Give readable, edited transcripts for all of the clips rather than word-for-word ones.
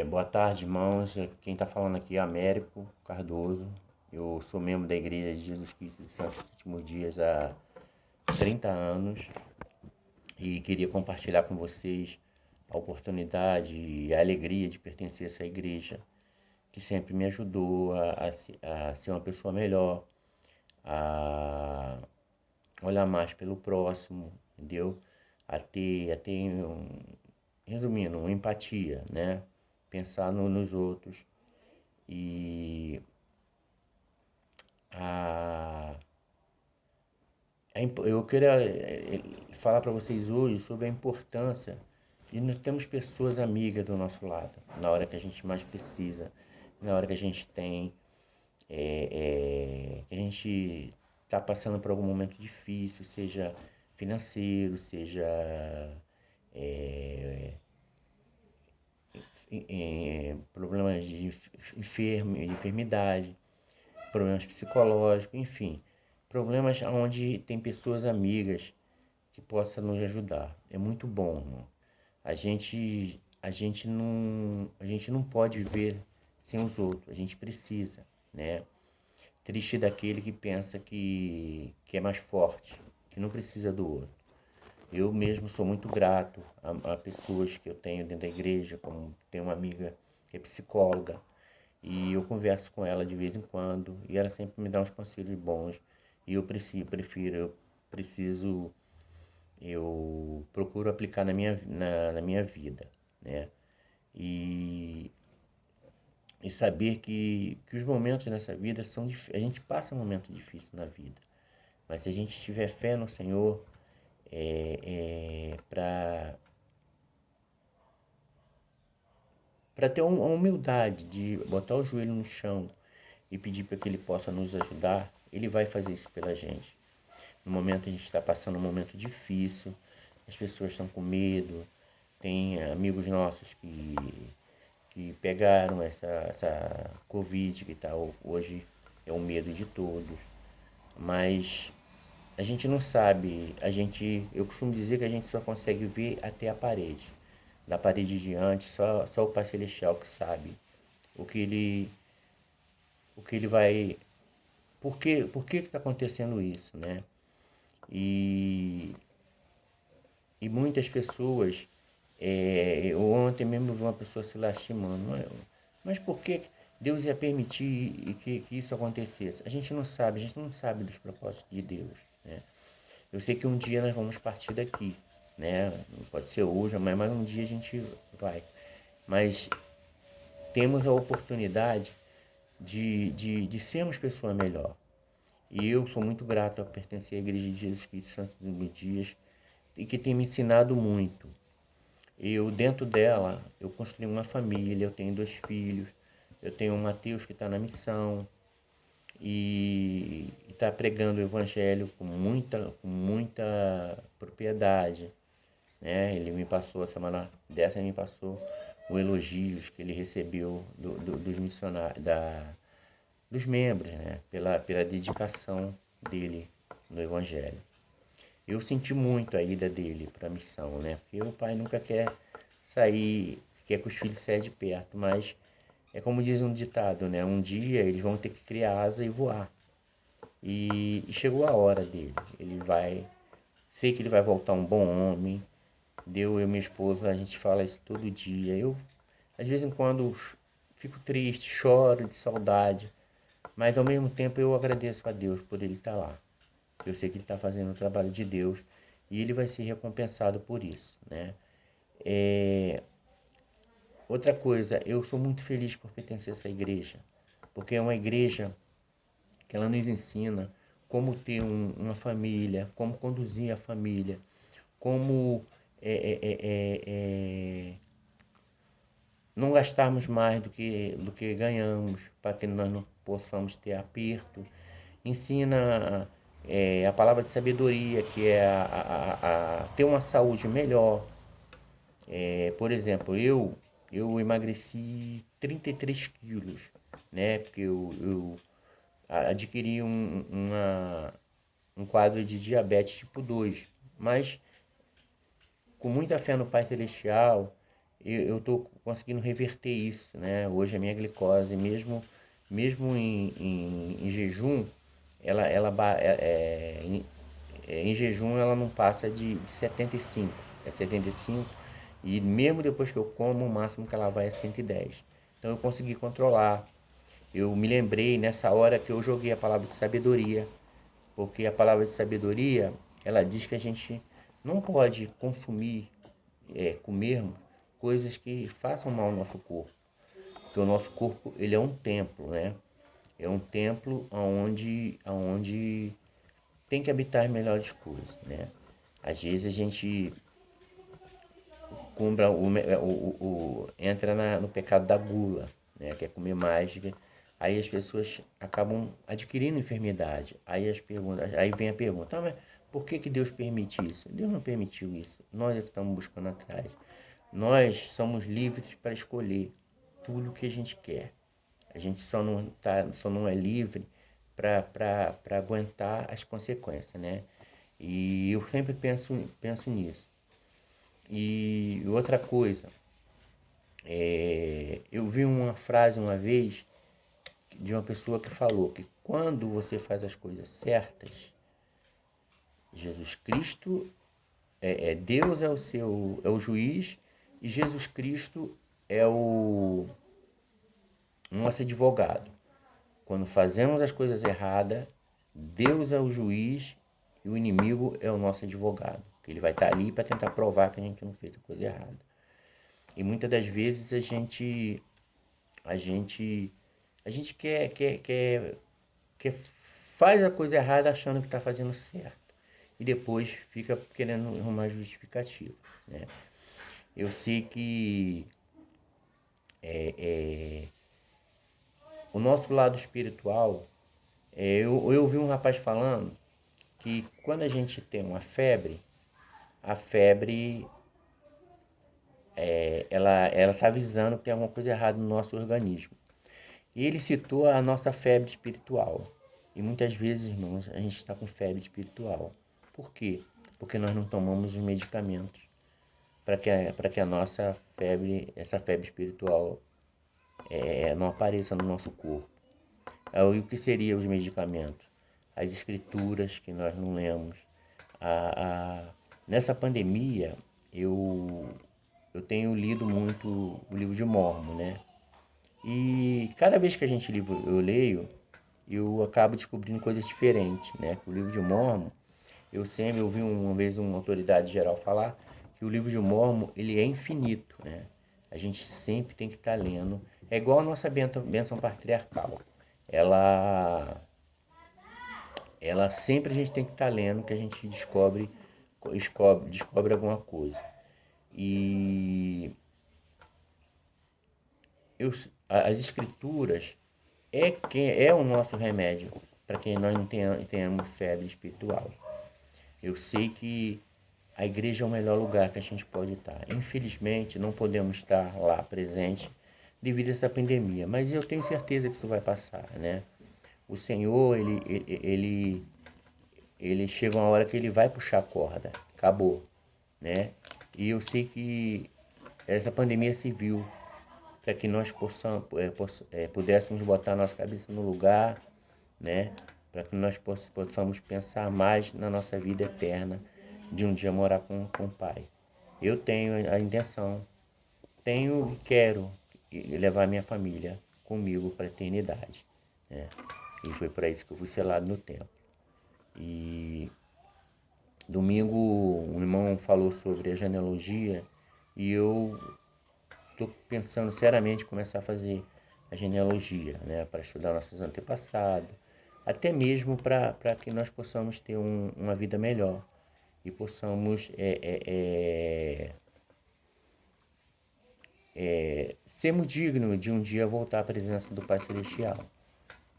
Boa tarde, irmãos. Quem está falando aqui é Américo Cardoso. Eu sou membro da Igreja de Jesus Cristo dos Santos dos Últimos Dias há 30 anos e queria compartilhar com vocês a oportunidade e a alegria de pertencer a essa igreja, que sempre me ajudou a ser uma pessoa melhor, a olhar mais pelo próximo, entendeu? Resumindo, uma empatia, né? Pensar nos outros. E a, eu queria falar para vocês hoje sobre a importância de nós termos pessoas amigas do nosso lado, na hora que a gente mais precisa, na hora que a gente tem, que a gente está passando por algum momento difícil, seja financeiro, seja é, problemas de enfermidade, problemas psicológicos, enfim, problemas onde tem pessoas amigas que possam nos ajudar. É muito bom, irmão. A gente não pode viver sem os outros, a gente precisa, né? Triste daquele que pensa que é mais forte, que não precisa do outro. Eu mesmo sou muito grato a pessoas que eu tenho dentro da igreja, como tenho uma amiga que é psicóloga, e eu converso com ela de vez em quando, e ela sempre me dá uns conselhos bons, e eu procuro aplicar na minha vida, né? E, e saber que os momentos nessa vida são difíceis, a gente passa um momento difícil na vida, mas se a gente tiver fé no Senhor, para ter a humildade de botar o joelho no chão e pedir para que Ele possa nos ajudar, Ele vai fazer isso pela gente. No momento a gente está passando um momento difícil, as pessoas estão com medo, tem amigos nossos que pegaram essa Covid que tá, hoje é o medo de todos, mas a gente não sabe, eu costumo dizer que a gente só consegue ver até a parede. Da parede diante, só o Pai Celestial que sabe o que ele, o que ele vai, por que está acontecendo isso, né? E, e muitas pessoas, eu ontem mesmo vi uma pessoa se lastimando, mas por que Deus ia permitir que isso acontecesse? A gente não sabe dos propósitos de Deus, né? Eu sei que um dia nós vamos partir daqui, né? Não pode ser hoje, mas um dia a gente vai. Mas temos a oportunidade de sermos pessoa melhor. E eu sou muito grato a pertencer à Igreja de Jesus Cristo Santos dos Dias e que tem me ensinado muito. Eu, dentro dela, eu construí uma família, eu tenho 2 filhos, eu tenho o Mateus que está na missão e está pregando o Evangelho com muita propriedade, né? Ele me passou, a semana dessa, ele me passou os elogios que ele recebeu dos missionários, dos membros, né? Pela dedicação dele no Evangelho. Eu senti muito a ida dele para a missão, né? Porque o pai nunca quer que os filhos saiam de perto, mas é como diz um ditado, né? Um dia eles vão ter que criar asa e voar. E chegou a hora dele. Sei que ele vai voltar um bom homem. Eu e minha esposa, a gente fala isso todo dia. Eu, às vezes em quando, fico triste, choro de saudade, mas ao mesmo tempo eu agradeço a Deus por ele estar lá. Eu sei que ele está fazendo o trabalho de Deus e ele vai ser recompensado por isso, né? É, Outra coisa, eu sou muito feliz por pertencer a essa igreja, porque é uma igreja que ela nos ensina como ter uma família, como conduzir a família, como é, é, é, é, não gastarmos mais do que ganhamos, para que nós não possamos ter aperto. Ensina a palavra de sabedoria, que é a ter uma saúde melhor. Por exemplo, eu emagreci 33 quilos, né? Porque eu adquiri um quadro de diabetes tipo 2. Mas com muita fé no Pai Celestial, eu estou conseguindo reverter isso, né? Hoje a minha glicose, mesmo em jejum, em jejum ela não passa de 75. É 75. E mesmo depois que eu como, o máximo que ela vai é 110. Então eu consegui controlar. Eu me lembrei nessa hora que eu joguei a palavra de sabedoria, porque a palavra de sabedoria, ela diz que a gente não pode consumir, comermos coisas que façam mal ao nosso corpo. Porque o nosso corpo, ele é um templo, né? É um templo onde tem que habitar as melhores coisas, né? Às vezes a gente cumpra entra no pecado da gula, né? Quer comer mais. Aí as pessoas acabam adquirindo enfermidade. Aí vem a pergunta, mas por que Deus permite isso? Deus não permitiu isso. Nós é que estamos buscando atrás. Nós somos livres para escolher tudo o que a gente quer. A gente só não é livre para aguentar as consequências, né? E eu sempre penso nisso. E outra coisa, eu vi uma frase uma vez de uma pessoa que falou que quando você faz as coisas certas, Jesus Cristo, Deus é o juiz e Jesus Cristo é o nosso advogado. Quando fazemos as coisas erradas, Deus é o juiz e o inimigo é o nosso advogado. Ele vai estar ali para tentar provar que a gente não fez a coisa errada. E muitas das vezes a gente, a gente quer faz a coisa errada achando que está fazendo certo. E depois fica querendo arrumar justificativa, né? Eu sei que o nosso lado espiritual, eu ouvi um rapaz falando que quando a gente tem uma febre, a febre ela está avisando que tem alguma coisa errada no nosso organismo. E ele citou a nossa febre espiritual. E muitas vezes, irmãos, a gente está com febre espiritual. Por quê? Porque nós não tomamos os medicamentos para que a nossa febre, essa febre espiritual, não apareça no nosso corpo. E o que seriam os medicamentos? As escrituras que nós não lemos. Nessa pandemia, eu tenho lido muito o livro de Mórmon, né? E cada vez que eu leio, eu acabo descobrindo coisas diferentes, né? O livro de Mórmon, eu sempre ouvi uma vez uma autoridade geral falar que o livro de Mórmon, ele é infinito, né? A gente sempre tem que estar lendo. É igual a nossa bênção patriarcal. Ela, ela sempre a gente tem que estar lendo, que a gente descobre alguma coisa. E eu, as escrituras é o nosso remédio para que nós não tenhamos febre espiritual. Eu sei que a igreja é o melhor lugar que a gente pode estar. Infelizmente, não podemos estar lá presente devido a essa pandemia, mas eu tenho certeza que isso vai passar, né? O Senhor, ele chega uma hora que ele vai puxar a corda, acabou, né? E eu sei que essa pandemia serviu para que nós pudéssemos botar a nossa cabeça no lugar, né? Para que nós possamos pensar mais na nossa vida eterna de um dia morar com o Pai. Eu tenho a intenção, tenho e quero levar minha família comigo para a eternidade, né? E foi para isso que eu fui selado no templo. E domingo um irmão falou sobre a genealogia e eu estou pensando seriamente em começar a fazer a genealogia, né, para estudar nossos antepassados, até mesmo para que nós possamos ter uma vida melhor e possamos sermos dignos de um dia voltar à presença do Pai Celestial.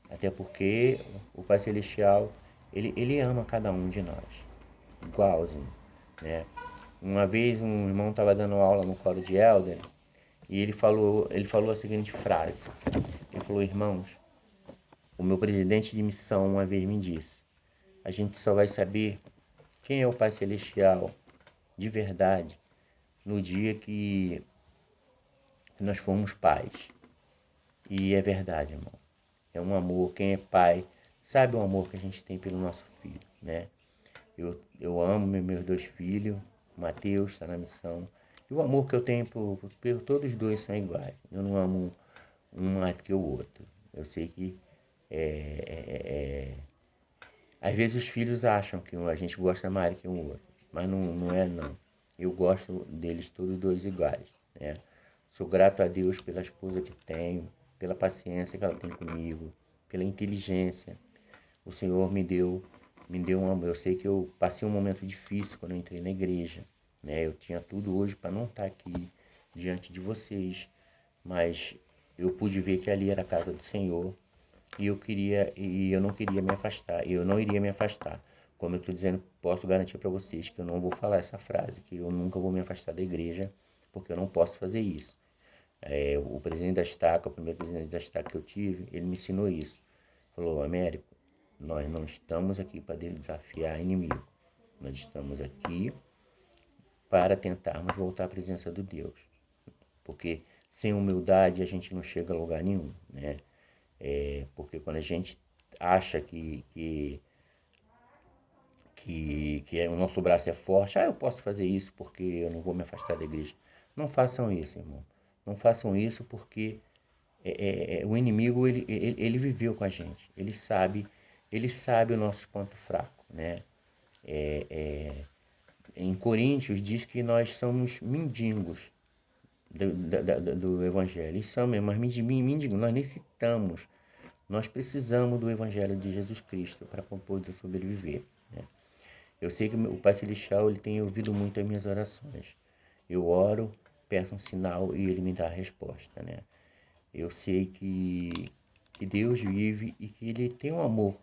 Até porque o Pai Celestial, ele ama cada um de nós, igualzinho, né? Uma vez um irmão estava dando aula no coro de Elder e ele falou a seguinte frase. Ele falou, irmãos, o meu presidente de missão uma vez me disse, a gente só vai saber quem é o Pai Celestial de verdade no dia que que nós fomos pais. E é verdade, irmão. É um amor, quem é pai sabe o amor que a gente tem pelo nosso filho, né? Eu amo meus dois filhos, o Mateus está na missão. E o amor que eu tenho por todos os dois são iguais. Eu não amo um mais do que o outro. Eu sei que às vezes os filhos acham que a gente gosta mais que um outro, mas não é não. Eu gosto deles todos dois iguais, né? Sou grato a Deus pela esposa que tenho, pela paciência que ela tem comigo, pela inteligência. O Senhor me deu um amor. Eu sei que eu passei um momento difícil quando eu entrei na igreja, né? Eu tinha tudo hoje para não estar aqui diante de vocês, mas eu pude ver que ali era a casa do Senhor e eu não queria me afastar, eu não iria me afastar. Como eu estou dizendo, posso garantir para vocês que eu não vou falar essa frase, que eu nunca vou me afastar da igreja, porque eu não posso fazer isso. O presidente da estaca, o primeiro presidente da estaca que eu tive, ele me ensinou isso. Falou: Américo, nós não estamos aqui para desafiar inimigo. Nós estamos aqui para tentarmos voltar à presença do Deus. Porque sem humildade a gente não chega a lugar nenhum, né? Porque quando a gente acha que o nosso braço é forte, eu posso fazer isso porque eu não vou me afastar da igreja. Não façam isso, irmão. Não façam isso porque o inimigo, ele viveu com a gente. Ele sabe o nosso ponto fraco, né? Em Coríntios diz que nós somos mendigos do Evangelho. E são mesmo, mas mendigos, nós necessitamos, nós precisamos do Evangelho de Jesus Cristo para poder sobreviver, né? Eu sei que o Pai Celestial ele tem ouvido muito as minhas orações. Eu oro, peço um sinal e ele me dá a resposta, né? Eu sei que Deus vive e que ele tem um amor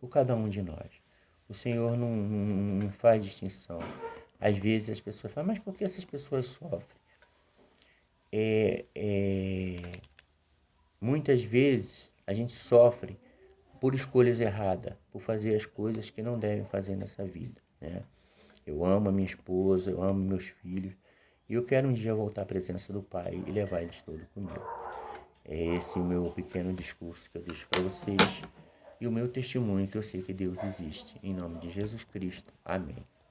por cada um de nós. O Senhor não faz distinção. Às vezes as pessoas falam, mas por que essas pessoas sofrem? Muitas vezes a gente sofre por escolhas erradas, por fazer as coisas que não devem fazer nessa vida, né? Eu amo a minha esposa, eu amo meus filhos, e eu quero um dia voltar à presença do Pai e levar eles todos comigo. É esse o meu pequeno discurso que eu deixo para vocês e o meu testemunho que eu sei que Deus existe. Em nome de Jesus Cristo. Amém.